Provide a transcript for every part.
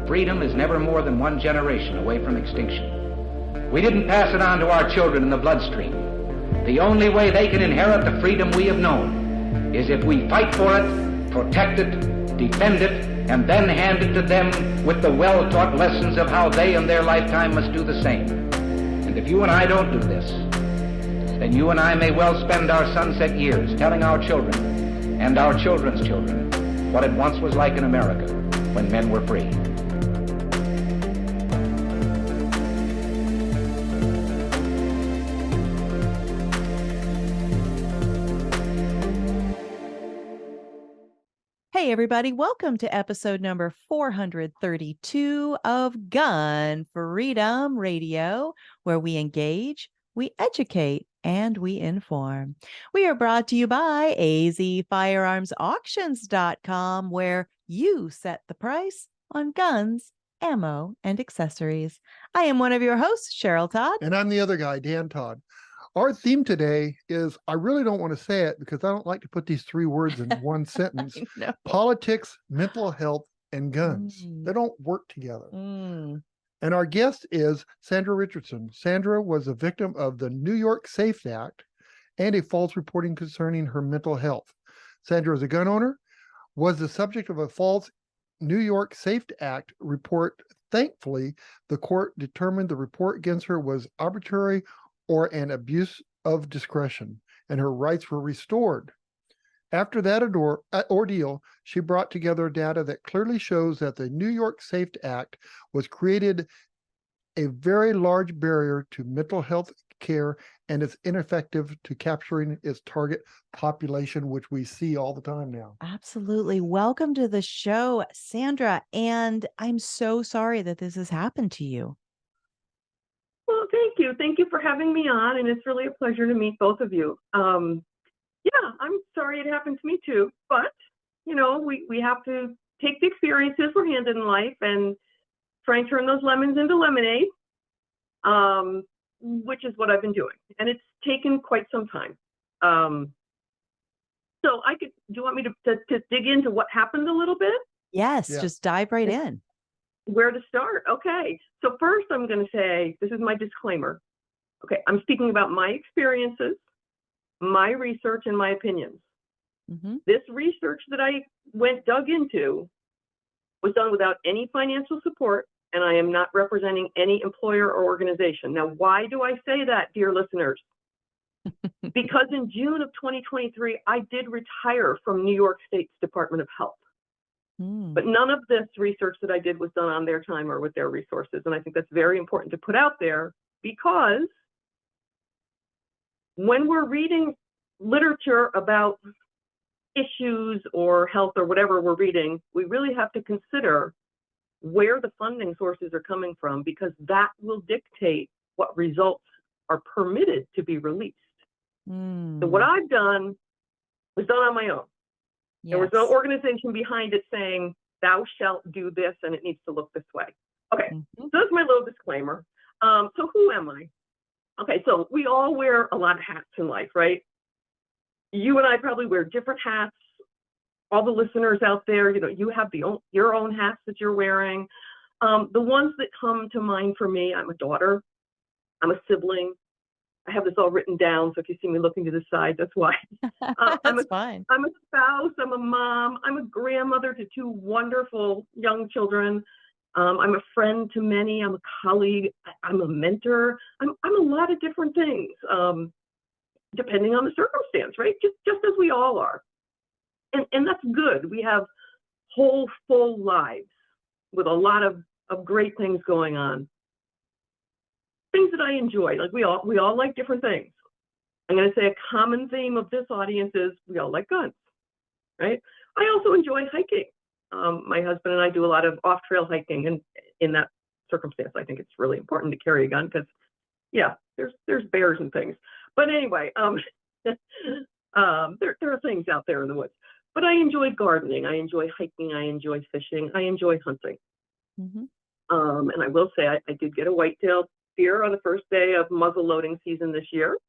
freedom is never more than one generation away from extinction. We didn't pass it on to our children in the bloodstream. The only way they can inherit the freedom we have known is if we fight for it, protect it, defend it, and then hand it to them with the well-taught lessons of how they in their lifetime must do the same. And if you and I don't do this, then you and I may well spend our sunset years telling our children and our children's children what it once was like in America when men were free. Hey, everybody. Welcome to episode number 432 of Gun Freedom Radio, where we engage, we educate, and we inform. We are brought to you by azfirearmsauctions.com, where you set the price on guns, ammo, and accessories. I am one of your hosts, Cheryl Todd. And I'm the other guy, Dan Todd. Our theme today is, I really don't want to say it because I don't like to put these three words in one sentence. Politics, mental health, and guns. They don't work together. And our guest is Sandra Richardson. Sandra was a victim of the New York SAFE Act and a false reporting concerning her mental health. Sandra is a gun owner, was the subject of a false New York SAFE Act report. Thankfully, the court determined the report against her was arbitrary or an abuse of discretion, and her rights were restored. After that ordeal, she brought together data that clearly shows that the New York SAFE Act was created a very large barrier to mental health care and is ineffective to capturing its target population, which we see all the time now. Absolutely. Welcome to the show, Sandra. And I'm so sorry that this has happened to you. Well, thank you. Thank you for having me on, and it's really a pleasure to meet both of you. Yeah, I'm sorry it happened to me too, but, you know, we have to take the experiences we're handed in life and try and turn those lemons into lemonade, which is what I've been doing, and it's taken quite some time. So do you want me to dig into what happened a little bit? Yes, Yeah. Just dive right in. Where to start? Okay. So first I'm going to say, this is my disclaimer. Okay. I'm speaking about my experiences, my research, and my opinions. This research that I dug into was done without any financial support, and I am not representing any employer or organization. Now, why do I say that, dear listeners? Because in June of 2023, I did retire from New York State's Department of Health. But none of this research that I did was done on their time or with their resources. And I think that's very important to put out there, because when we're reading literature about issues or health or whatever we're reading, we really have to consider where the funding sources are coming from, because that will dictate what results are permitted to be released. So what I've done was done on my own. There was no organization behind it saying, thou shalt do this and it needs to look this way. Okay, so that's my little disclaimer. So who am I? Okay, so we all wear a lot of hats in life, right? You and I probably wear different hats. All the listeners out there, you know, you have your own hats that you're wearing. The ones that come to mind for me, I'm a daughter, I'm a sibling. I have this all written down, so if you see me looking to the side, that's why. Fine. I'm a spouse, I'm a mom, I'm a grandmother to two wonderful young children. I'm a friend to many, I'm a colleague, I'm a mentor. I'm a lot of different things, depending on the circumstance, right? Just as we all are. And that's good. We have whole, full lives with a lot of great things going on. Things that I enjoy, like we all like different things. I'm going to say a common theme of this audience is we all like guns, right? I also enjoy hiking. My husband and I do a lot of off-trail hiking, and in that circumstance, I think it's really important to carry a gun because, yeah, there's bears and things. But anyway, there are things out there in the woods. But I enjoy gardening, I enjoy hiking, I enjoy fishing, I enjoy hunting. And I will say I did get a white-tailed deer on the first day of muzzle loading season this year.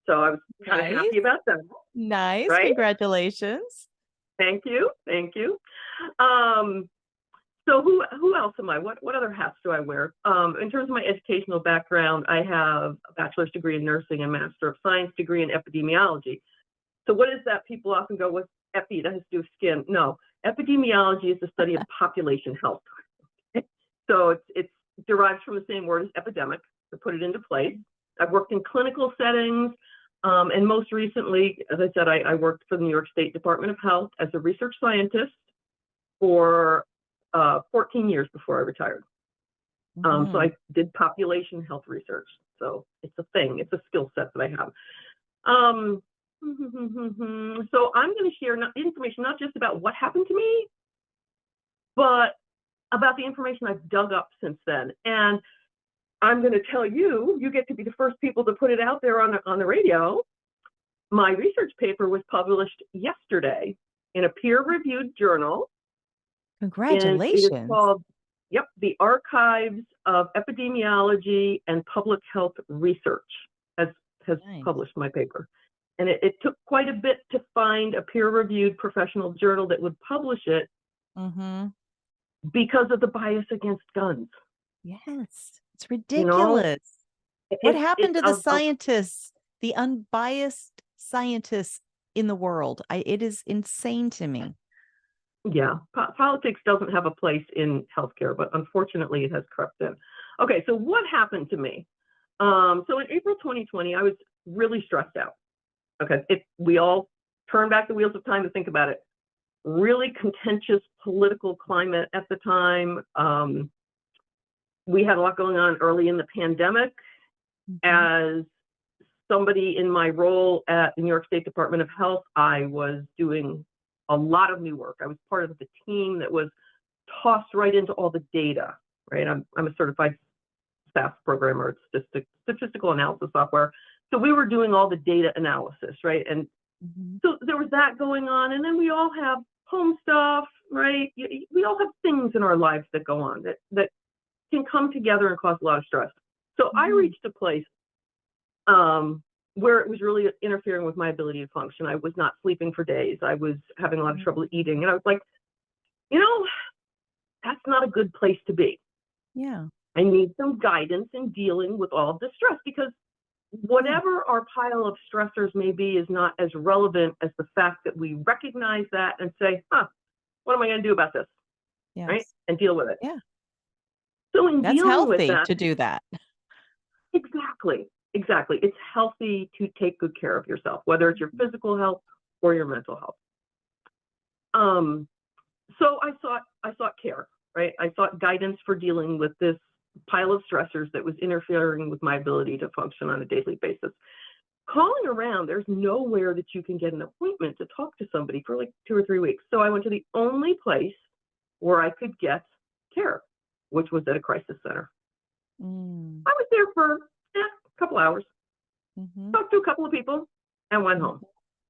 So I was kind of happy about that. Nice. Right? Congratulations. Thank you. Thank you. So who else am I? What other hats do I wear? In terms of my educational background, I have a bachelor's degree in nursing and master of science degree in epidemiology. So what is that? People often go, what's epi? That has to do with skin. No, epidemiology is the study of population health. So it's derives from the same word as epidemic, to put it into place. I've worked in clinical settings, and most recently, as I said, I worked for the New York State Department of Health as a research scientist for 14 years before I retired. So I did population health research. So it's a thing, it's a skill set that I have. So I'm going to share information not just about what happened to me, but about the information I've dug up since then. And I'm going to tell you, you get to be the first people to put it out there on the radio. My research paper was published yesterday in a peer-reviewed journal. Congratulations. And it is called, The Archives of Epidemiology and Public Health Research has Nice. Published my paper. And it took quite a bit to find a peer-reviewed professional journal that would publish it because of the bias against guns. Yes, it's ridiculous. What happened to the scientists, the unbiased scientists in the world? It is insane to me. Yeah, politics doesn't have a place in healthcare, but unfortunately it has crept in. Okay, so what happened to me? So in April 2020, I was really stressed out. Okay, we all turn back the wheels of time to think about it. Really contentious political climate at the time. We had a lot going on early in the pandemic. As somebody in my role at the New York State Department of Health, I was doing a lot of new work. I was part of the team that was tossed right into all the data, right? I'm a certified SAS programmer, statistical analysis software. So we were doing all the data analysis, right? And so there was that going on. And then we all have home stuff, right? We all have things in our lives that go on that can come together and cause a lot of stress. So I reached a place where it was really interfering with my ability to function. I was not sleeping for days. I was having a lot of trouble eating. And I was like, that's not a good place to be. Yeah. I need some guidance in dealing with all of this stress, because whatever our pile of stressors may be is not as relevant as the fact that we recognize that and say, what am I going to do about this? Yes. Right? And deal with it. Yeah. So in That's dealing with healthy that, to do that. Exactly. It's healthy to take good care of yourself, whether it's your physical health or your mental health. So I sought care, right? I sought guidance for dealing with this pile of stressors that was interfering with my ability to function on a daily basis. Calling around, there's nowhere that you can get an appointment to talk to somebody for like 2 or 3 weeks. So I went to the only place where I could get care, which was at a crisis center. I was there for a couple hours, talked to a couple of people, and went home.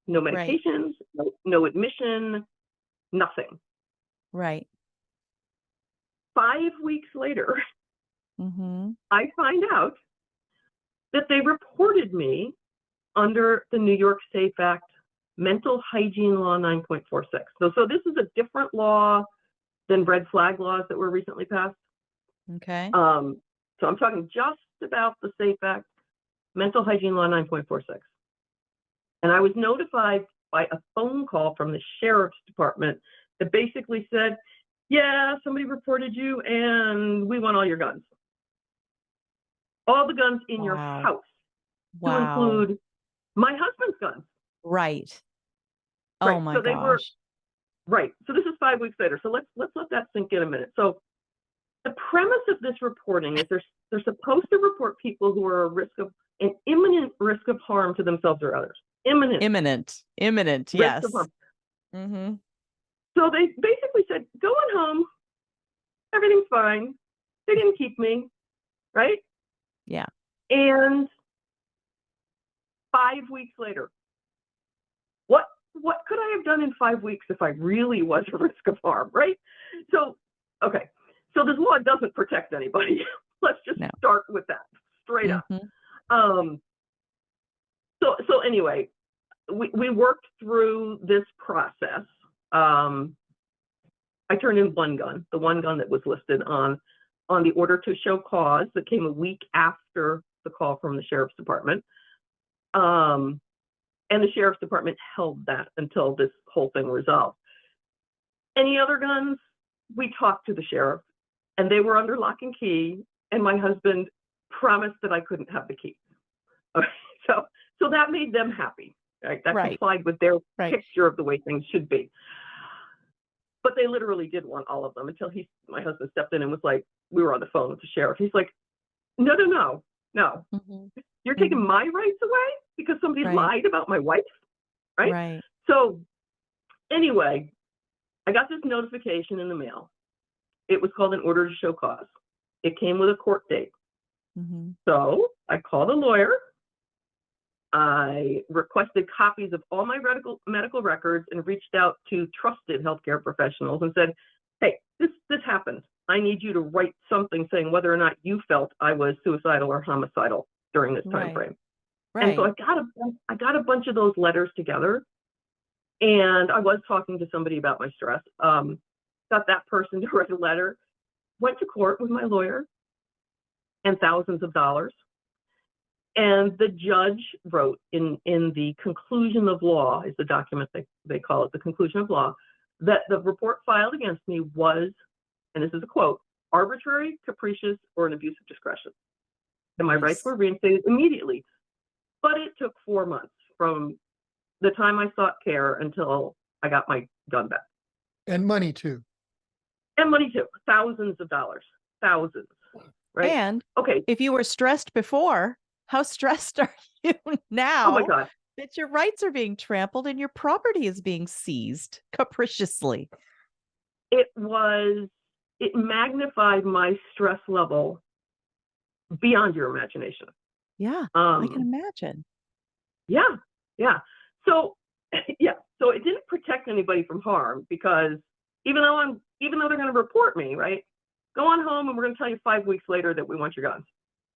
No medications, no admission, nothing. Right. 5 weeks later, I find out that they reported me under the New York SAFE Act, Mental Hygiene Law 9.46. So this is a different law than red flag laws that were recently passed. Okay. So I'm talking just about the SAFE Act, Mental Hygiene Law 9.46. And I was notified by a phone call from the sheriff's department that basically said, yeah, somebody reported you and we want all your guns. All the guns in your house, to include my husband's guns. Right. Oh my gosh. Right. So this is 5 weeks later. So let's let that sink in a minute. So the premise of this reporting is they're supposed to report people who are an imminent risk of harm to themselves or others. Imminent. Yes. Risk of harm. So they basically said, go on home. Everything's fine. They didn't keep me. Right? Yeah. And 5 weeks later, what could I have done in 5 weeks if I really was a risk of harm, right? So, okay. So this law doesn't protect anybody. Let's just start with that straight up. So anyway, we worked through this process. I turned in one gun, the one gun that was listed on the order to show cause that came a week after the call from the sheriff's department. And the sheriff's department held that until this whole thing resolved. Any other guns? We talked to the sheriff, and they were under lock and key, and my husband promised that I couldn't have the keys. Okay, so that made them happy, right? That complied with their picture of the way things should be. But they literally did want all of them until my husband stepped in and was like, we were on the phone with the sheriff. He's like, no. Mm-hmm. You're taking my rights away because somebody lied about my wife, right? So anyway, I got this notification in the mail. It was called an order to show cause. It came with a court date. Mm-hmm. So I called a lawyer. I requested copies of all my medical records and reached out to trusted healthcare professionals and said, hey, this happened. I need you to write something saying whether or not you felt I was suicidal or homicidal during this time frame. And so I got a bunch of those letters together, and I was talking to somebody about my stress. Got that person to write a letter, went to court with my lawyer, and thousands of dollars. And the judge wrote in the conclusion of law, is the document they call it, the conclusion of law, that the report filed against me was, and this is a quote, arbitrary, capricious, or an abuse of discretion. And my rights were reinstated immediately. But it took 4 months from the time I sought care until I got my gun back. And money too. Thousands of dollars. Thousands. Right? And if you were stressed before, how stressed are you now? Oh my God. That your rights are being trampled and your property is being seized capriciously. It magnified my stress level beyond your imagination. Yeah, I can imagine. Yeah. So it didn't protect anybody from harm because even though they're going to report me, right? Go on home and we're going to tell you 5 weeks later that we want your guns,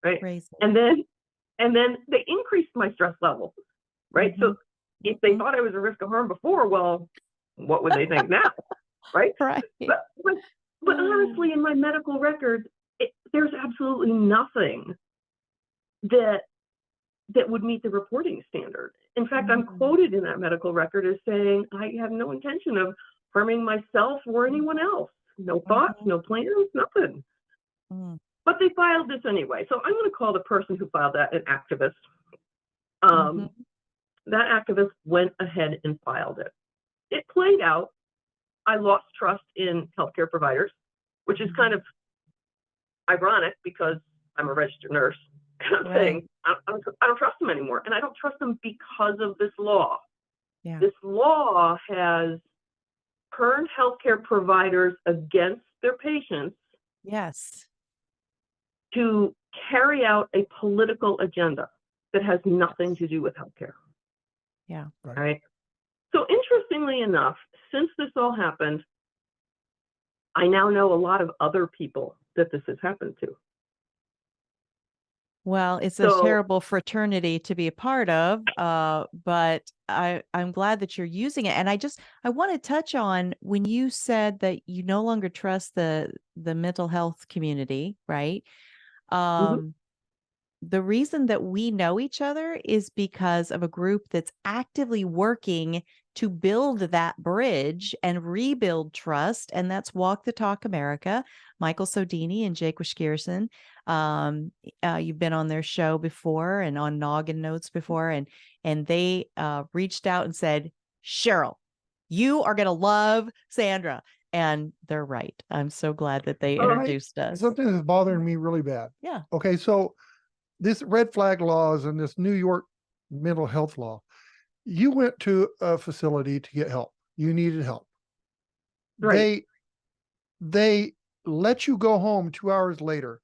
right? Crazy. And then they increased my stress level, right? Mm-hmm. So if they thought I was a risk of harm before, well, what would they think now, right? Right. But honestly, in my medical records, there's absolutely nothing that would meet the reporting standard. In fact, I'm quoted in that medical record as saying, I have no intention of harming myself or anyone else. No thoughts, no plans, nothing. But they filed this anyway. So I'm going to call the person who filed that an activist. That activist went ahead and filed it. It played out. I lost trust in healthcare providers, which is kind of ironic because I'm a registered nurse. And I'm saying, I don't trust them anymore. And I don't trust them because of this law. Yeah. This law has turned healthcare providers against their patients. Yes. To carry out a political agenda that has nothing to do with healthcare. Yeah. Right. So interestingly enough, since this all happened, I now know a lot of other people that this has happened to. Well, it's a terrible fraternity to be a part of, but I'm glad that you're using it. And I want to touch on when you said that you no longer trust the mental health community, right? The reason that we know each other is because of a group that's actively working to build that bridge and rebuild trust. And that's Walk the Talk America, Michael Sodini and Jake Washkirson. You've been on their show before and on Noggin Notes before. And they reached out and said, Cheryl, you are going to love Sandra. And they're right. I'm so glad that they introduced us. Something that's bothering me really bad. Yeah. Okay, so this red flag laws and this New York mental health law, you went to a facility to get help. You needed help. Right. They let you go home 2 hours later.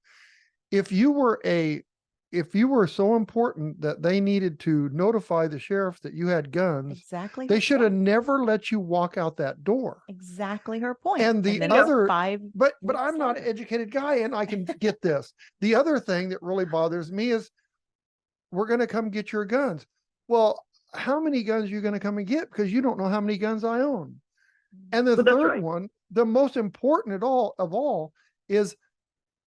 If you were so important that they needed to notify the sheriff that you had guns, exactly, they should have never let you walk out that door. Exactly her point. And the other, but I'm not an educated guy, and I can get this. The other thing that really bothers me is, we're going to come get your guns. Well, how many guns are you going to come and get? Because you don't know how many guns I own. And the But that's third right. one, the most important of all, is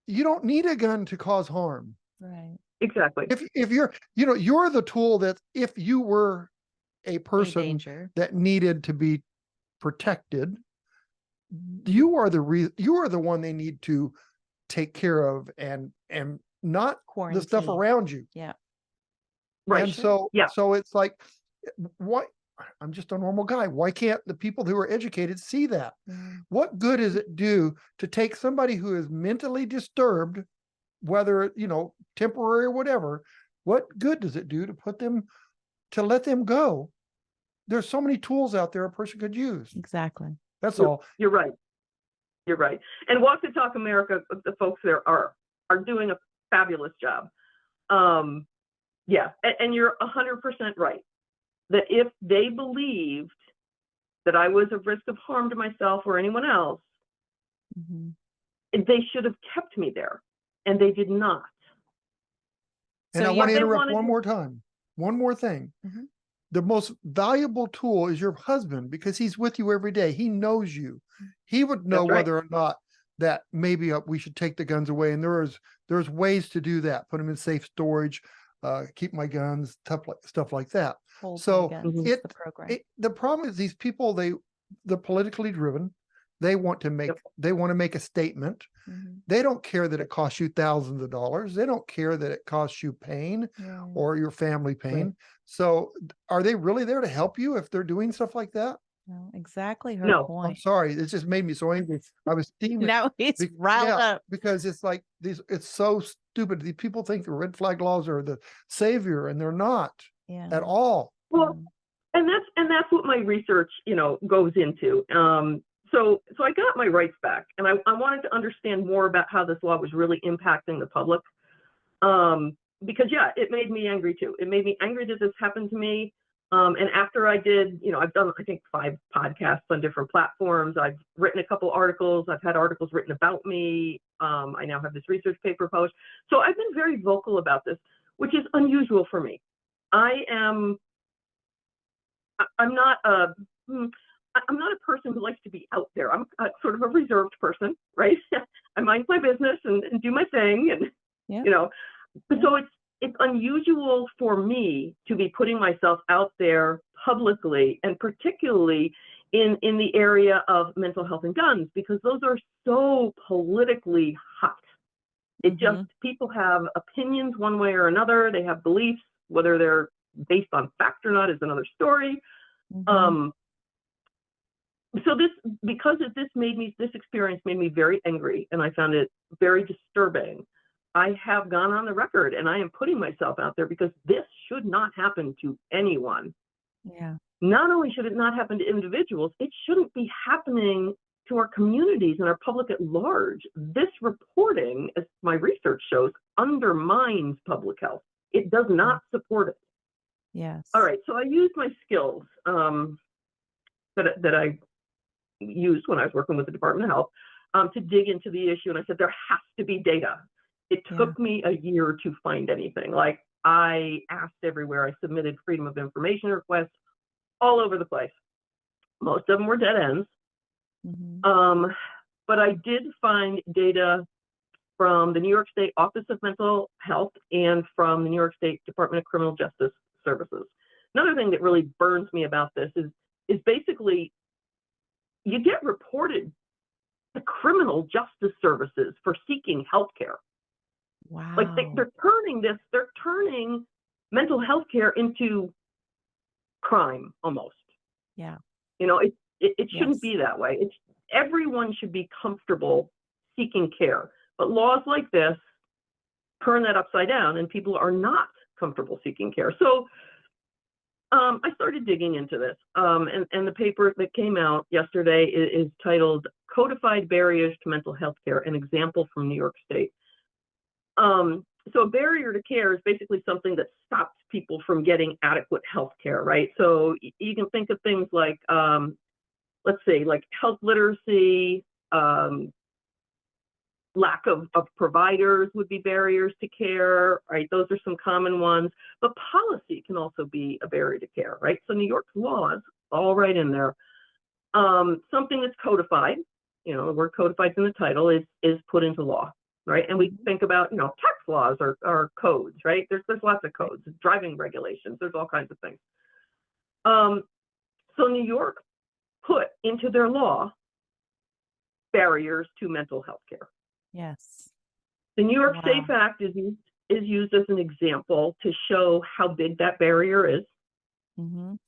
you don't need a gun to cause harm. Right. Exactly. If you're, you're the tool that if you were a person danger. that needed to be protected, you are the one they need to take care of and not the stuff Quarantine. around you. Yeah. Right. And so Yeah. so it's like, what? I'm just a normal guy. Why can't the people who are educated see that? What good does it do to take somebody who is mentally disturbed, whether, temporary or whatever? What good does it do to let them go? There's so many tools out there a person could use. Exactly. That's all. You're right. You're right. And Walk the Talk America, the folks there are doing a fabulous job. Yeah. And you're 100% right. That if they believed that I was a risk of harm to myself or anyone else, they should have kept me there. And they did not. And I want to interrupt one more time. One more thing. The most valuable tool is your husband, because he's with you every day. He knows you. He would know whether or not that maybe we should take the guns away. And there's ways to do that. Put them in safe storage, keep my guns, stuff like that. So the problem is these people, they're politically driven. They want to make a statement. They don't care that it costs you thousands of dollars. They don't care that it costs you pain or your family pain. Right. So are they really there to help you if they're doing stuff like that? No, exactly her point. I'm sorry. It just made me so angry. I was steaming. Now he's riled up. Because it's like it's so stupid. These people think the red flag laws are the savior, and they're not at all. Well, and that's what my research, goes into. So I got my rights back, and I wanted to understand more about how this law was really impacting the public. Because it made me angry too. It made me angry that this happened to me. And after I did, I've done, I think, 5 podcasts on different platforms. I've written a couple articles. I've had articles written about me. I now have this research paper published. So I've been very vocal about this, which is unusual for me. I'm not a person who likes to be out there. I'm sort of a reserved person, right? I mind my business and do my thing, and so it's unusual for me to be putting myself out there publicly, and particularly in the area of mental health and guns, because those are so politically hot. It just, people have opinions one way or another. They have beliefs, whether they're based on fact or not is another story. So this experience made me very angry, and I found it very disturbing. I have gone on the record, and I am putting myself out there because this should not happen to anyone. Yeah. Not only should it not happen to individuals, it shouldn't be happening to our communities and our public at large. This reporting, as my research shows, undermines public health. It does not support it. Yes. All right. So I used my skills that I used when I was working with the Department of Health to dig into the issue. And I said, there has to be data. It took me a year to find anything. Like, I asked everywhere. I submitted freedom of information requests all over the place. Most of them were dead ends. But I did find data from the New York State Office of Mental Health and from the New York State Department of Criminal Justice Services. Another thing that really burns me about this is basically you get reported to criminal justice services for seeking health care. Wow. Like they're turning mental health care into crime almost. Yeah. It shouldn't be that way. Everyone should be comfortable seeking care. But laws like this turn that upside down, and people are not comfortable seeking care. So I started digging into this. And the paper that came out yesterday is titled Codified Barriers to Mental Health Care, an Example from New York State. So a barrier to care is basically something that stops people from getting adequate health care, right? So you can think of things like, let's say, like health literacy, lack of providers would be barriers to care, right? Those are some common ones. But policy can also be a barrier to care, right? So New York's laws, all right in there, something that's codified, the word codified in the title, is put into law, right? And we think about, tax laws or codes, right? There's lots of codes, driving regulations, there's all kinds of things. So New York put into their law barriers to mental health care. Yes. The New York SAFE Act is used as an example to show how big that barrier is. And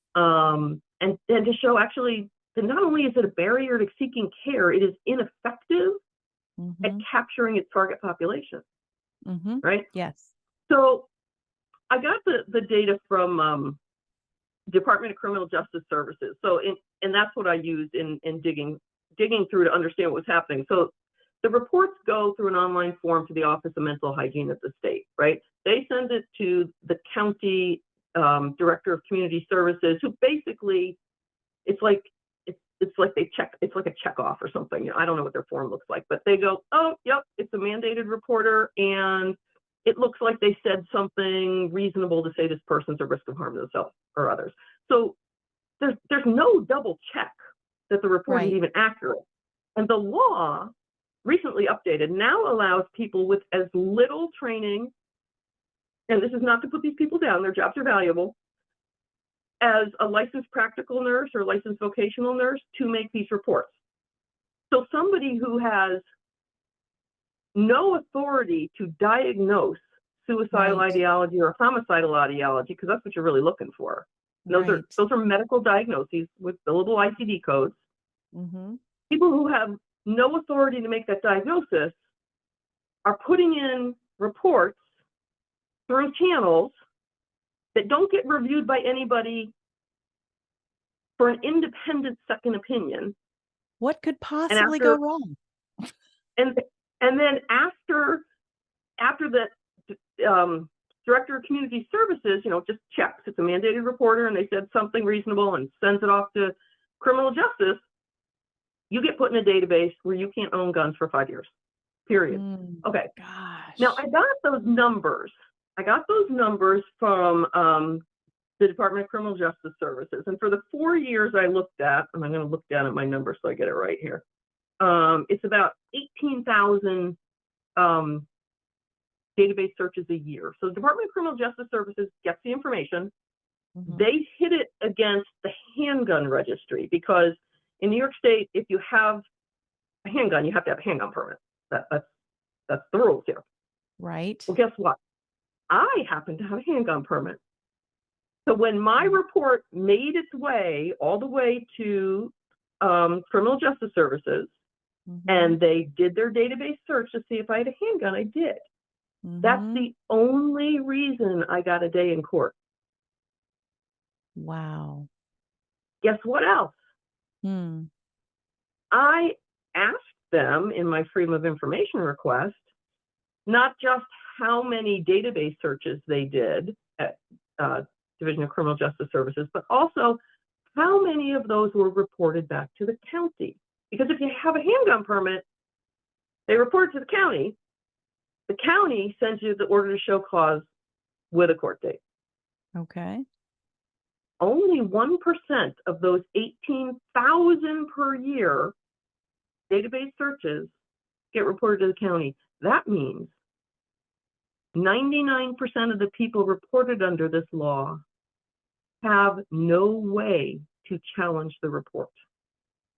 to show actually that not only is it a barrier to seeking care, it is ineffective at capturing its target population. Right? Yes. So I got the data from Department of Criminal Justice Services. So and that's what I used in digging through to understand what was happening. So the reports go through an online form to the Office of Mental Hygiene at the state, right? They send it to the county director of community services, who basically, it's like they check, it's like a check off or something. I don't know what their form looks like, but they go, oh, yep, it's a mandated reporter, and it looks like they said something reasonable to say this person's a risk of harm to themselves or others. So there's no double check that the report is even accurate. And the law, recently updated, now allows people with as little training, and this is not to put these people down, their jobs are valuable, as a licensed practical nurse or licensed vocational nurse to make these reports. So somebody who has no authority to diagnose suicidal ideology or homicidal ideology, because that's what you're really looking for. Those are medical diagnoses with billable ICD codes. People who have no authority to make that diagnosis are putting in reports through channels that don't get reviewed by anybody for an independent second opinion. What could possibly go wrong? And then after the director of community services, just checks, it's a mandated reporter, and they said something reasonable and sends it off to criminal justice, you get put in a database where you can't own guns for 5 years, period. Okay. Gosh. Now, I got those numbers from the Department of Criminal Justice Services. And for the 4 years I looked at, and I'm going to look down at my numbers so I get it right here, it's about 18,000 database searches a year. So the Department of Criminal Justice Services gets the information. They hit it against the handgun registry, because in New York State, if you have a handgun, you have to have a handgun permit. That's the rules here. Right. Well, guess what? I happen to have a handgun permit. So when my report made its way all the way to Criminal Justice Services, and they did their database search to see if I had a handgun, I did. That's the only reason I got a day in court. Wow. Guess what else? I asked them in my Freedom of Information request, not just how many database searches they did at Division of Criminal Justice Services, but also how many of those were reported back to the county. Because if you have a handgun permit, they report to the county sends you the order to show clause with a court date. Okay. Only 1% of those 18,000 per year database searches get reported to the county. That means 99% of the people reported under this law have no way to challenge the report.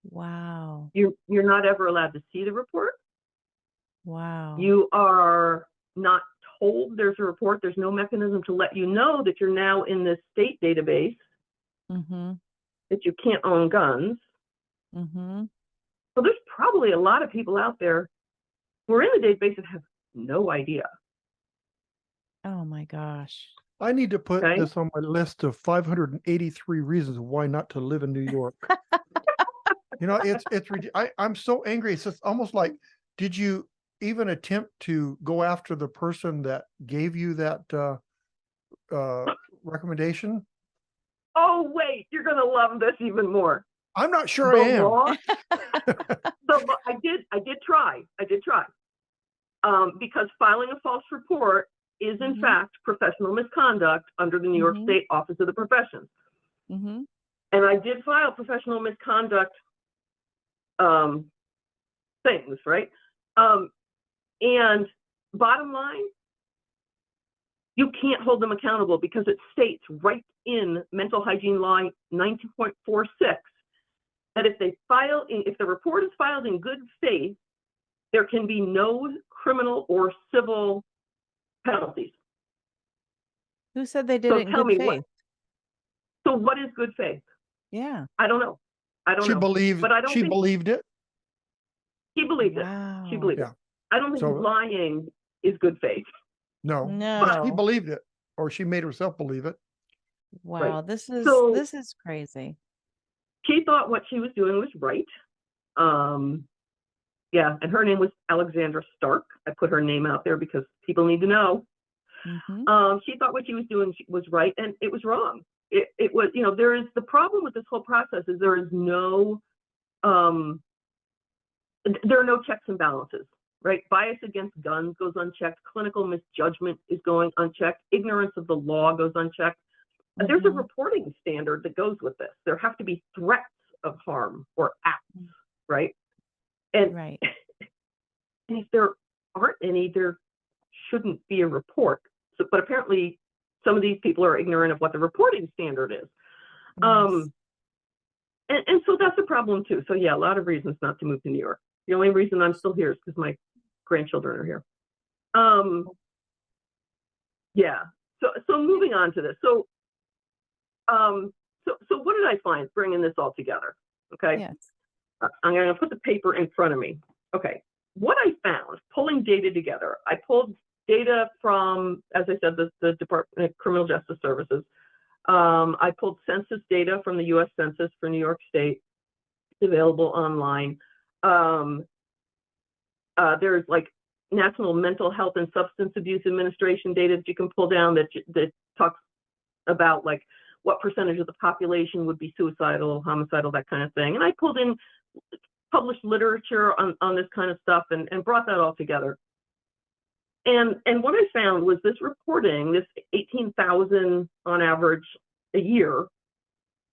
Wow. You're not ever allowed to see the report. Wow. You are not told there's a report. There's no mechanism to let you know that you're now in this state database, that you can't own guns. So there's probably a lot of people out there who are in the database that have no idea. Oh my gosh. I need to put this on my list of 583 reasons why not to live in New York. I'm so angry. It's just almost like, did you even attempt to go after the person that gave you that recommendation? Oh, wait, you're going to love this even more. I'm not sure I am. So I did try. Because filing a false report is in fact professional misconduct under the New York State Office of the Professions. And I did file professional misconduct things, right? And bottom line, you can't hold them accountable because it states right in mental hygiene law 19.46 that if the report is filed in good faith, there can be no criminal or civil penalties. Who said they did it in good faith? So what is good faith? Yeah. I don't know. She believed it. He believed it. She believed it. Yeah. I don't think lying is good faith. No. But he believed it, or she made herself believe it. Wow, right. This is crazy. She thought what she was doing was right. Yeah, and her name was Alexandra Stark. I put her name out there because people need to know. Mm-hmm. She thought what she was doing was right, and it was wrong. It was, there is the problem with this whole process is there is no, there are no checks and balances, right? Bias against guns goes unchecked. Clinical misjudgment is going unchecked. Ignorance of the law goes unchecked. Mm-hmm. There's a reporting standard that goes with this. There have to be threats of harm or acts, right? And, and if there aren't any, there shouldn't be a report. So, but apparently some of these people are ignorant of what the reporting standard is. Yes. And so that's a problem too. So yeah, a lot of reasons not to move to New York. The only reason I'm still here is because my grandchildren are here. Yeah. So moving on to this. So what did I find bringing this all together? Okay. Yes. I'm going to put the paper in front of me. Okay. What I found pulling data together, I pulled data from, as I said, the Department of Criminal Justice Services. I pulled census data from the U.S. Census for New York State. It's available online. There's like National Mental Health and Substance Abuse Administration data that you can pull down that talks about like what percentage of the population would be suicidal, homicidal, that kind of thing. And I pulled in published literature on this kind of stuff and brought that all together. And what I found was this reporting, this 18,000 on average a year,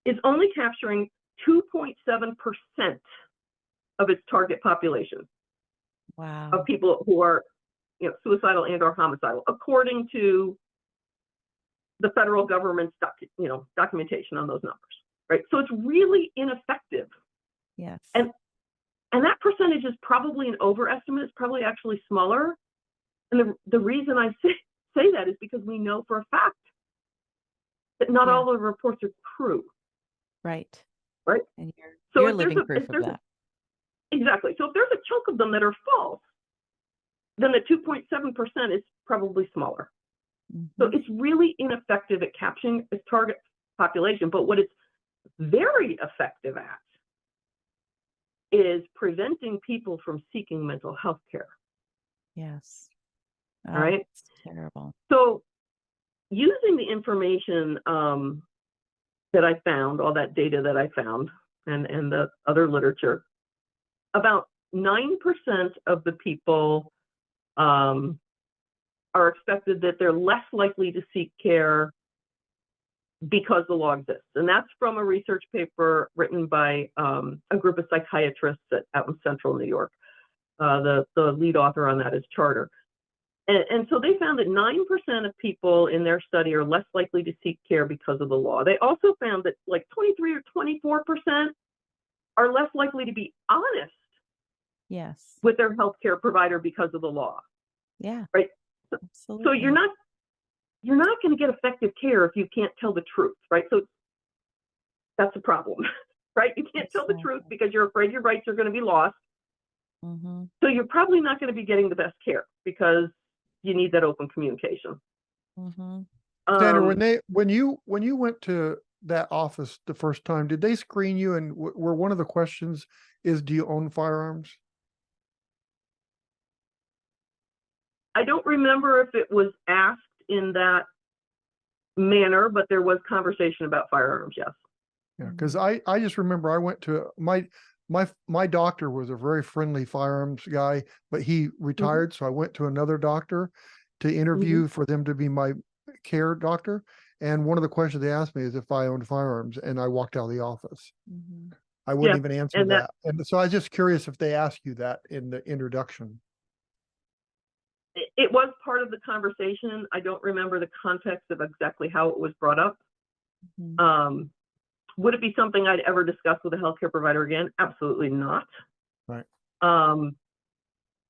is only capturing 2.7% of its target population. Wow. Of people who are, suicidal and or homicidal, according to the federal government's documentation on those numbers, right? So it's really ineffective. Yes. And that percentage is probably an overestimate. It's probably actually smaller. And the reason I say that is because we know for a fact that not all the reports are true. Right. Right. And you're living proof of that. Exactly. So if there's a chunk of them that are false, then the 2.7% is probably smaller. Mm-hmm. So it's really ineffective at capturing its target population. But what it's very effective at is preventing people from seeking mental health care. Yes. All right. It's terrible. So using the information that I found, all that data that I found, and the other literature, about 9% of the people are expected that they're less likely to seek care because the law exists. And that's from a research paper written by a group of psychiatrists out in central New York. The lead author on that is Charter. And so they found that 9% of people in their study are less likely to seek care because of the law. They also found that like 23 or 24% are less likely to be honest with their healthcare provider because of the law. Yeah. Right. Absolutely. So you're not going to get effective care if you can't tell the truth, right? So that's a problem, right? You can't tell the truth because you're afraid your rights are going to be lost. Mm-hmm. So you're probably not going to be getting the best care because you need that open communication. Mm-hmm. Sandra, when you went to that office the first time, did they screen you? And were one of the questions is, do you own firearms? I don't remember if it was asked in that manner, but there was conversation about firearms. Yes. Yeah, because I just remember I went to my doctor was a very friendly firearms guy, but he retired. Mm-hmm. So I went to another doctor to interview for them to be my care doctor. And one of the questions they asked me is if I owned firearms, and I walked out of the office. Mm-hmm. I wouldn't even answer and that. And so I was just curious if they asked you that in the introduction. It was part of the conversation. I don't remember the context of exactly how it was brought up. Mm-hmm. Would it be something I'd ever discuss with a healthcare provider again? Absolutely not. Right. And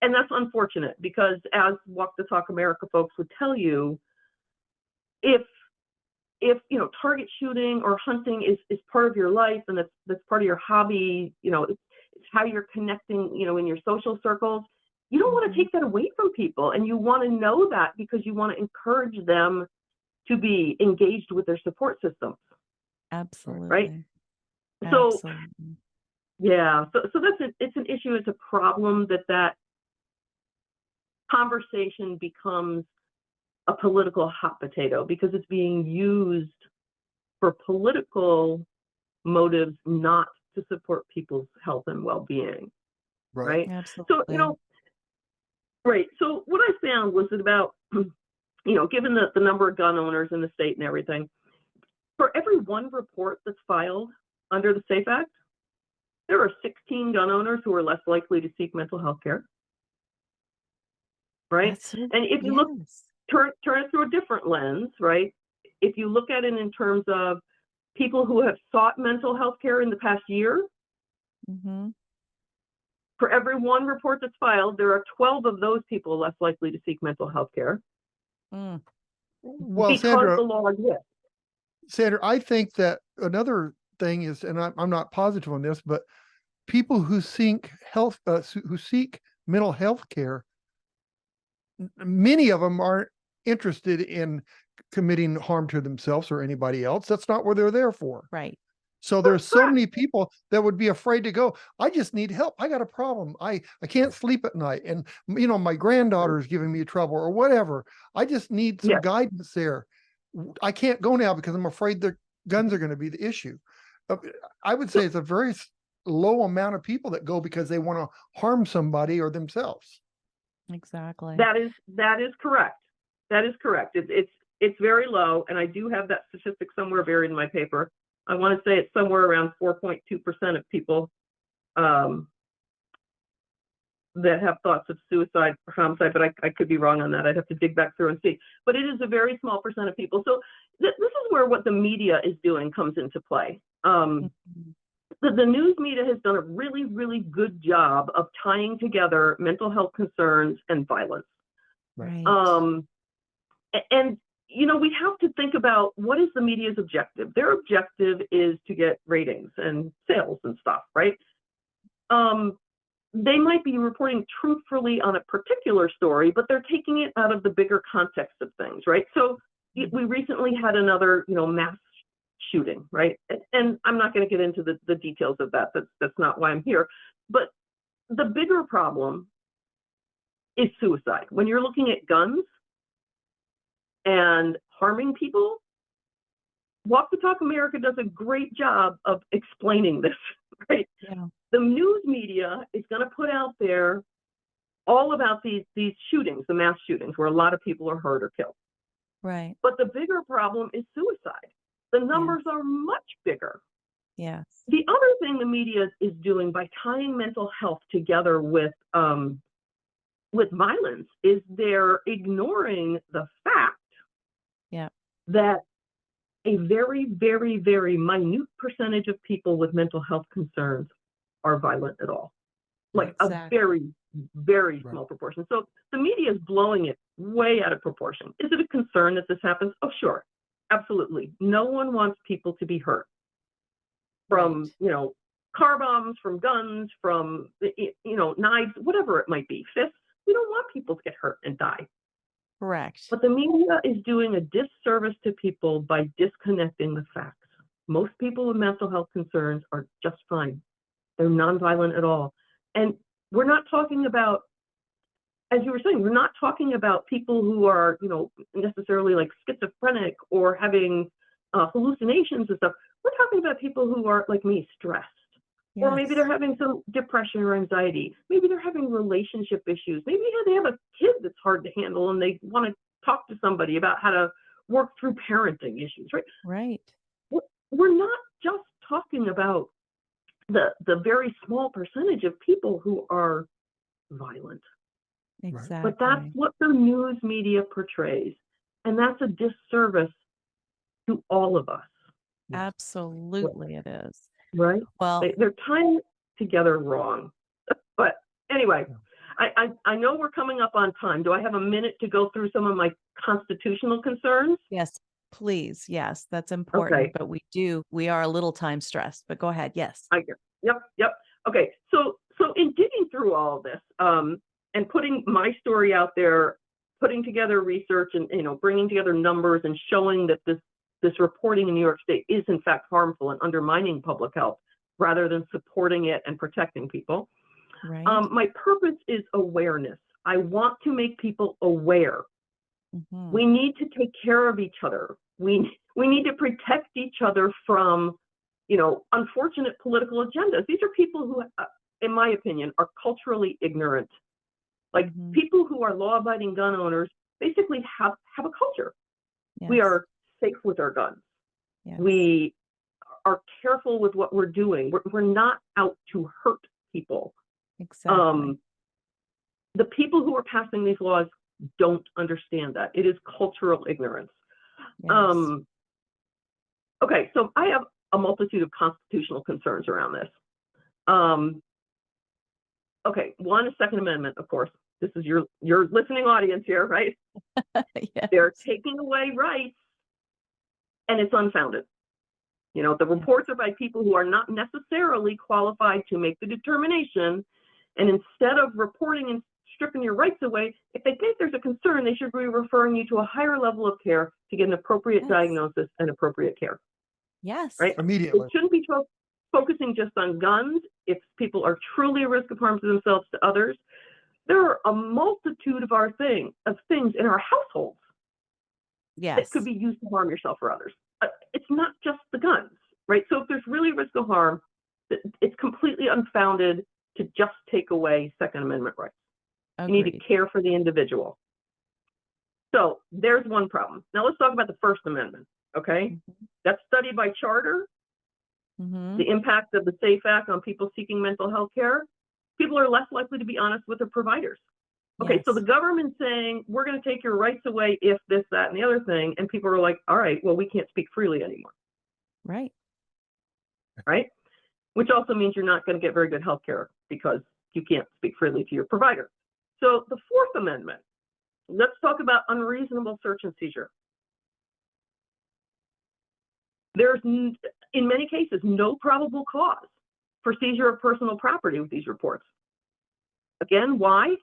that's unfortunate because, as Walk the Talk America folks would tell you, if target shooting or hunting is part of your life and that's part of your hobby, it's how you're connecting, in your social circles. You don't want to take that away from people, and you want to know that because you want to encourage them to be engaged with their support systems. Absolutely. Right. Absolutely. So yeah, so it's an issue. It's a problem that conversation becomes a political hot potato because it's being used for political motives, not to support people's health and well-being. Right. Absolutely. So, right. So what I found was that about, given the number of gun owners in the state and everything, for every one report that's filed under the SAFE Act, there are 16 gun owners who are less likely to seek mental health care. Right. And if you look, turn it through a different lens, right? If you look at it in terms of people who have sought mental health care in the past year, for every one report that's filed, there are 12 of those people less likely to seek mental health care. Well, because Sandra, the law exists. Sandra, I think that another thing is, and I'm not positive on this, but people who seek mental health care, many of them aren't interested in committing harm to themselves or anybody else. That's not what they're there for. Right. So there's so many people that would be afraid to go. I just need help. I got a problem. I can't sleep at night. And, my granddaughter is giving me trouble or whatever. I just need some guidance there. I can't go now because I'm afraid the guns are going to be the issue. I would say it's a very low amount of people that go because they want to harm somebody or themselves. Exactly. That is correct. That is correct. It's very low, and I do have that statistic somewhere buried in my paper. I want to say it's somewhere around 4.2% of people that have thoughts of suicide or homicide, but I could be wrong on that. I'd have to dig back through and see. But it is a very small percent of people. So this is where what the media is doing comes into play. The news media has done a really, really good job of tying together mental health concerns and violence. Right. And we have to think about what is the media's objective. Their objective is to get ratings and sales and stuff, right? They might be reporting truthfully on a particular story, but they're taking it out of the bigger context of things, right? So we recently had another, mass shooting, right? And I'm not going to get into the details of that. That's not why I'm here. But the bigger problem is suicide. When you're looking at guns and harming people, Walk the Talk America does a great job of explaining this, right? Yeah. The news media is going to put out there all about these shootings, the mass shootings, where a lot of people are hurt or killed. Right. But the bigger problem is suicide. The numbers are much bigger. Yes. The other thing the media is doing by tying mental health together with violence is they're ignoring the fact that a very, very, very minute percentage of people with mental health concerns are violent at all. Like a very, very small proportion. So the media is blowing it way out of proportion. Is it a concern that this happens? Oh, sure. Absolutely. No one wants people to be hurt from, car bombs, from guns, from, knives, whatever it might be, fists. We don't want people to get hurt and die. Correct. But the media is doing a disservice to people by disconnecting the facts. Most people with mental health concerns are just fine. They're nonviolent at all. And we're not talking about, as you were saying, we're not talking about people who are, necessarily like schizophrenic or having hallucinations and stuff. We're talking about people who are, like me, stressed. Yes. Or maybe they're having some depression or anxiety. Maybe they're having relationship issues. Maybe they have a kid that's hard to handle and they want to talk to somebody about how to work through parenting issues, right? Right. We're not just talking about the very small percentage of people who are violent. Exactly. But that's what the news media portrays. And that's a disservice to all of us. Absolutely it is. Right? Well, They're tying together wrong. But anyway, I know we're coming up on time. Do I have a minute to go through some of my constitutional concerns? yes, please. Yes, that's important. Okay. But we are a little time stressed, but go ahead. Yes. I hear. Yep. Okay. So in digging through all of this, and putting my story out there, putting together research and, bringing together numbers and showing that this reporting in New York State is in fact harmful and undermining public health rather than supporting it and protecting people. Right. My purpose is awareness. I want to make people aware. Mm-hmm. We need to take care of each other. We need to protect each other from, unfortunate political agendas. These are people who, in my opinion, are culturally ignorant. Like people who are law-abiding gun owners basically have a culture. Yes. We are safe with our guns. Yes. We are careful with what we're doing. We're not out to hurt people. Exactly. The people who are passing these laws don't understand that. It is cultural ignorance. Yes. Okay, so I have a multitude of constitutional concerns around this. Okay, one is Second Amendment, of course. This is your listening audience here, right? Yes. They're taking away rights, and it's unfounded. The reports are by people who are not necessarily qualified to make the determination, and instead of reporting and stripping your rights away, if they think there's a concern, they should be referring you to a higher level of care to get an appropriate diagnosis and appropriate care. Yes. Right? Immediately. It shouldn't be focusing just on guns. If people are truly a risk of harm to themselves, to others, there are a multitude of things in our households that could be used to harm yourself or others. It's not just the guns, right? So if there's really a risk of harm, it's completely unfounded to just take away Second Amendment rights. Agreed. You need to care for the individual. So there's one problem. Now let's talk about the First Amendment, okay? That's studied by Charter. The impact of the SAFE Act on people seeking mental health care. People are less likely to be honest with their providers. Okay, so the government's saying, we're going to take your rights away if this, that, and the other thing. And people are like, all right, well, we can't speak freely anymore. Right. Right? Which also means you're not going to get very good health care because you can't speak freely to your provider. So the Fourth Amendment, let's talk about unreasonable search and seizure. There's, in many cases, no probable cause for seizure of personal property with these reports. Again, why?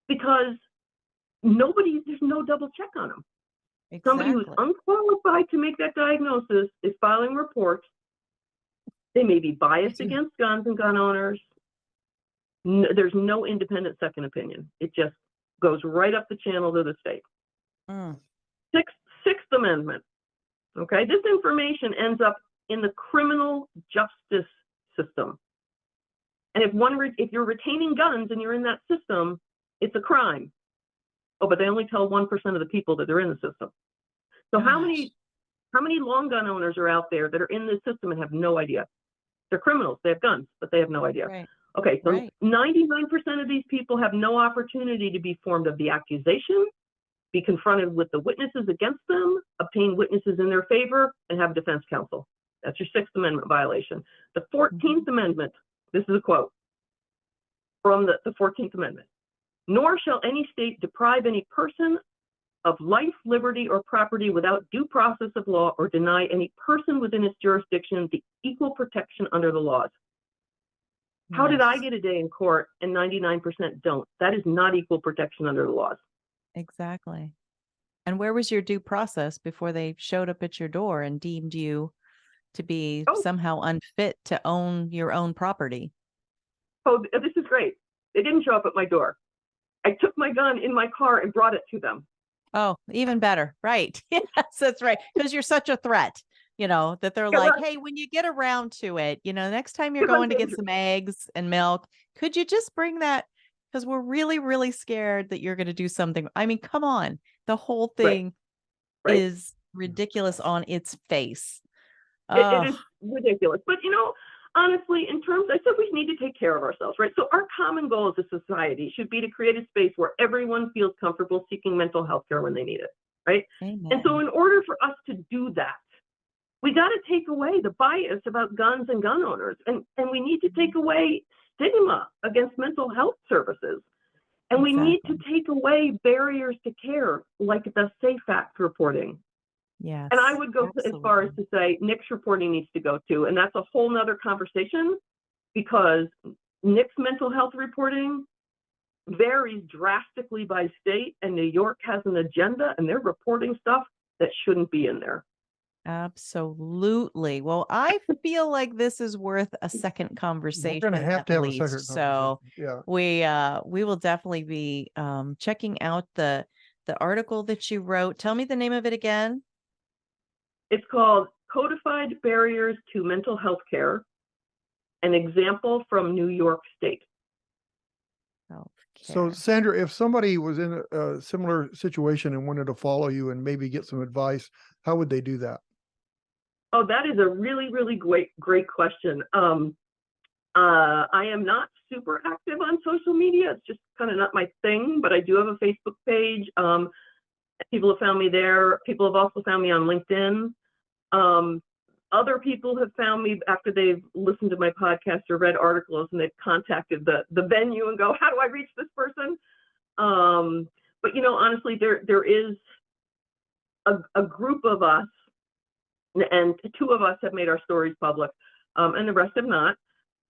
Because there's no double check on them. Exactly. Somebody who's unqualified to make that diagnosis is filing reports. They may be biased against guns and gun owners. There's no independent second opinion. It just goes right up the channel to the state. Sixth Amendment. Okay, this information ends up in the criminal justice system. And if you're retaining guns and you're in that system, it's a crime. Oh, but they only tell 1% of the people that they're in the system. So how many long gun owners are out there that are in this system and have no idea? They're criminals. They have guns, but they have no idea. Right. Okay, so 99% of these people have no opportunity to be informed of the accusation, be confronted with the witnesses against them, obtain witnesses in their favor, and have defense counsel. That's your Sixth Amendment violation. The 14th Amendment, this is a quote from the 14th Amendment. Nor shall any state deprive any person of life, liberty, or property without due process of law or deny any person within its jurisdiction the equal protection under the laws. How did I get a day in court and 99% don't? That is not equal protection under the laws. Exactly. And where was your due process before they showed up at your door and deemed you to be somehow unfit to own your own property? Oh, this is great. They didn't show up at my door. I took my gun in my car and brought it to them. Oh, even better. Right. Yes, that's right. Because you're such a threat, that they're like, hey, when you get around to it, next time you're going to get some eggs and milk, could you just bring that? Because we're really, really scared that you're going to do something. I mean, come on. The whole thing is ridiculous on its face. It is ridiculous. But, honestly, in terms, I said we need to take care of ourselves, right? So our common goal as a society should be to create a space where everyone feels comfortable seeking mental health care when they need it, right? Amen. And so in order for us to do that, we got to take away the bias about guns and gun owners. And we need to take away stigma against mental health services. And we need to take away barriers to care, like the Safe Act reporting. Yes. And I would go as far as to say NICS reporting needs to go too. And that's a whole nother conversation, because NICS mental health reporting varies drastically by state, and New York has an agenda and they're reporting stuff that shouldn't be in there. Absolutely. Well, I feel like this is worth a second conversation. We're going to have a second conversation. So yeah, we will definitely be checking out the article that you wrote. Tell me the name of it again. It's called Codified Barriers to Mental Health Care, an example from New York State. So, Sandra, if somebody was in a similar situation and wanted to follow you and maybe get some advice, how would they do that? Oh, that is a really, really great question. I am not super active on social media. It's just kind of not my thing, but I do have a Facebook page. People have found me there. People have also found me on LinkedIn. Other people have found me after they've listened to my podcast or read articles, and they've contacted the venue and go, how do I reach this person? But, you know, honestly, there is a group of us, and two of us have made our stories public, and the rest have not,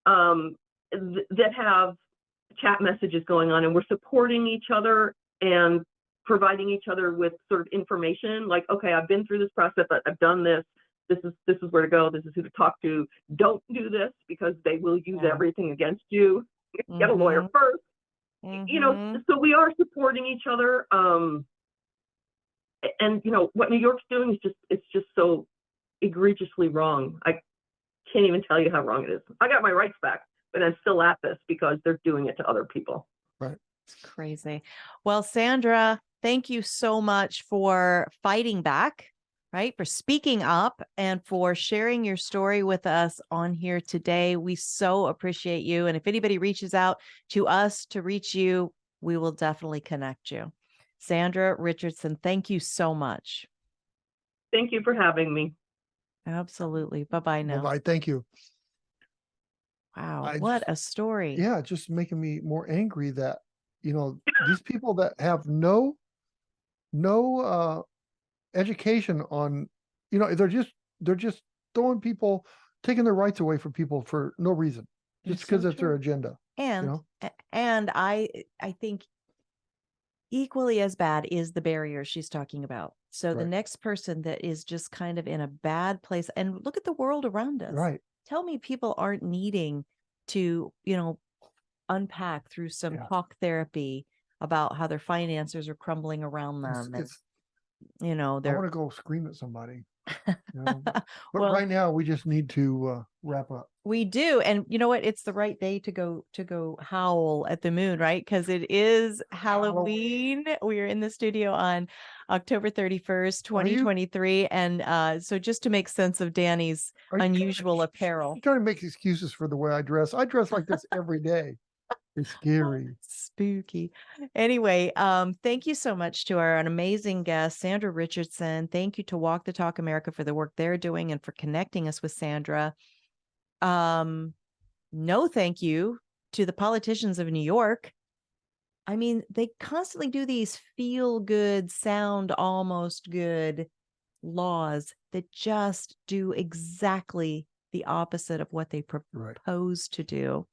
that have chat messages going on, and we're supporting each other and providing each other with sort of information, like, okay, I've been through this process, I've done this. This is where to go. This is who to talk to. Don't do this because they will use everything against you. Get a lawyer first. You know, so we are supporting each other. And you know what New York's doing is it's just so egregiously wrong. I can't even tell you how wrong it is. I got my rights back, but I'm still at this because they're doing it to other people. Right. It's crazy. Well, Sandra, thank you so much for fighting back. Right, for speaking up and for sharing your story with us on here today. We so appreciate you. And if anybody reaches out to us to reach you, we will definitely connect you. Sandra Richardson, thank you so much. Thank you for having me. Absolutely. Bye-bye now. Bye-bye. Thank you. Wow, what a story. Yeah, just making me more angry that, you know, these people that have no education on, you know, they're just throwing people, taking their rights away from people for no reason, just because it's their agenda. And you know? And I think equally as bad is the barrier she's talking about. So the next person that is just kind of in a bad place, and look at the world around us. Right. Tell me people aren't needing to, you know, unpack through some talk therapy about how their finances are crumbling around them. You know, I want to go scream at somebody. You know? But well, right now we just need to wrap up. We do. And you know what? It's the right day to go howl at the moon, right? Because it is Halloween. We are in the studio on October 31st, 2023. And so just to make sense of Danny's unusual apparel. I'm trying to make excuses for the way I dress. I dress like this every day. It's scary. Spooky. Anyway, thank you so much to our amazing guest, Sandra Richardson. Thank you to Walk the Talk America for the work they're doing and for connecting us with Sandra. No thank you to the politicians of New York. I mean, they constantly do these feel good, sound almost good laws that just do exactly the opposite of what they propose to do.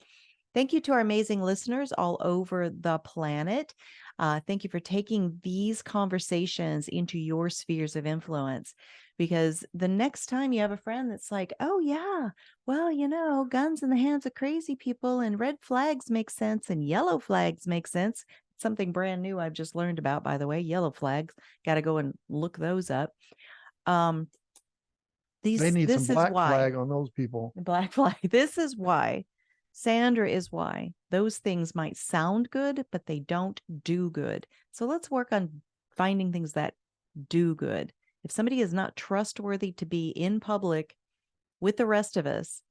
Thank you to our amazing listeners all over the planet. Thank you for taking these conversations into your spheres of influence, because the next time you have a friend that's like, oh, yeah, well, you know, guns in the hands of crazy people and red flags make sense and yellow flags make sense. Something brand new I've just learned about, by the way, yellow flags. Got to go and look those up. They need some black flag on those people. Black flag. This is why. Sandra is why those things might sound good, but they don't do good. So let's work on finding things that do good. If somebody is not trustworthy to be in public with the rest of us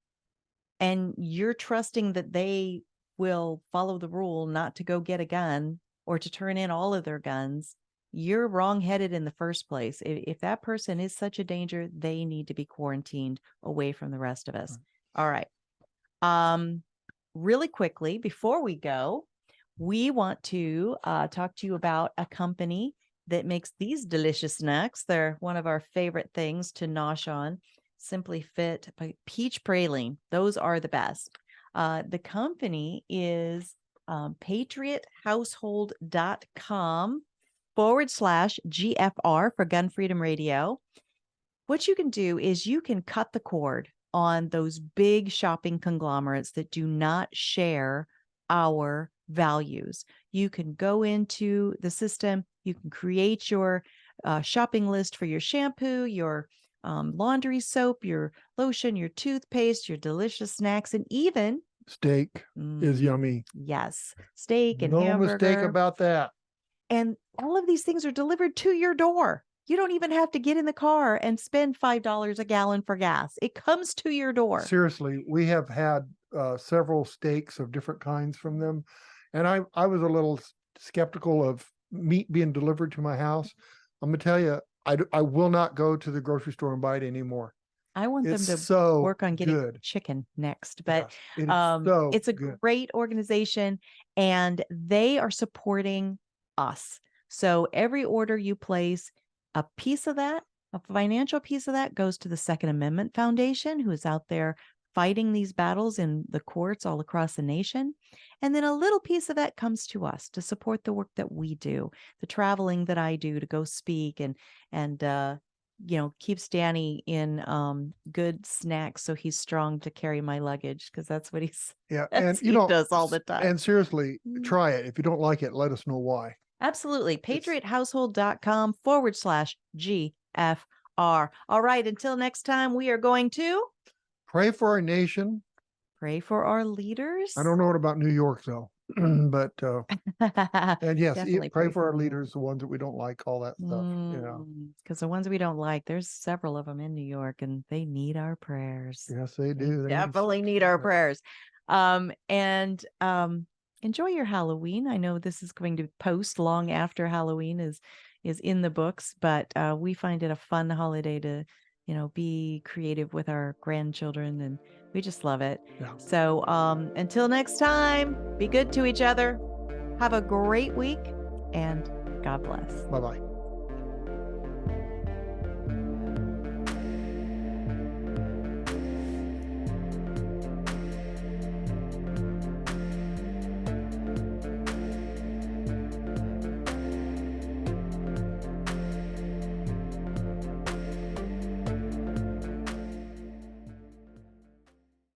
and you're trusting that they will follow the rule not to go get a gun or to turn in all of their guns, you're wrong-headed in the first place. If that person is such a danger, they need to be quarantined away from the rest of us. All right. Really quickly, before we go, we want to talk to you about a company that makes these delicious snacks. They're one of our favorite things to nosh on. Simply Fit by Peach Praline. Those are the best. The company is patriothousehold.com/GFR for Gun Freedom Radio. What you can do is you can cut the cord on those big shopping conglomerates that do not share our values. You can go into the system, you can create your shopping list for your shampoo, your laundry soap, your lotion, your toothpaste, your delicious snacks, and even steak is yummy. Yes, steak and no hamburger. mistake about that. And all of these things are delivered to your door. You don't even have to get in the car and spend $5 a gallon for gas. It comes to your door. Seriously, we have had several steaks of different kinds from them. And I was a little skeptical of meat being delivered to my house. I'm going to tell you, I will not go to the grocery store and buy it anymore. I want them to so work on getting good. chicken next, but yes, it's a good. great organization and they are supporting us. So every order you place, a piece of that, a financial piece of that goes to the Second Amendment Foundation, who is out there fighting these battles in the courts all across the nation. And then a little piece of that comes to us to support the work that we do, the traveling that I do to go speak and keeps Danny in good snacks so he's strong to carry my luggage, because that's what he does all the time. And seriously, try it. If you don't like it, let us know why. Absolutely. patriothousehold.com/GFR. All right. Until next time, we are going to pray for our nation. Pray for our leaders. I don't know about New York, though. But and yes, pray for our leaders, the ones that we don't like, all that stuff, because the ones we don't like, there's several of them in New York and they need our prayers. Yes, they do. They definitely need our prayers. Enjoy your Halloween. I know this is going to post long after Halloween is in the books, but we find it a fun holiday to be creative with our grandchildren, and we just love it. Yeah. So until next time, be good to each other. Have a great week, and God bless. Bye-bye.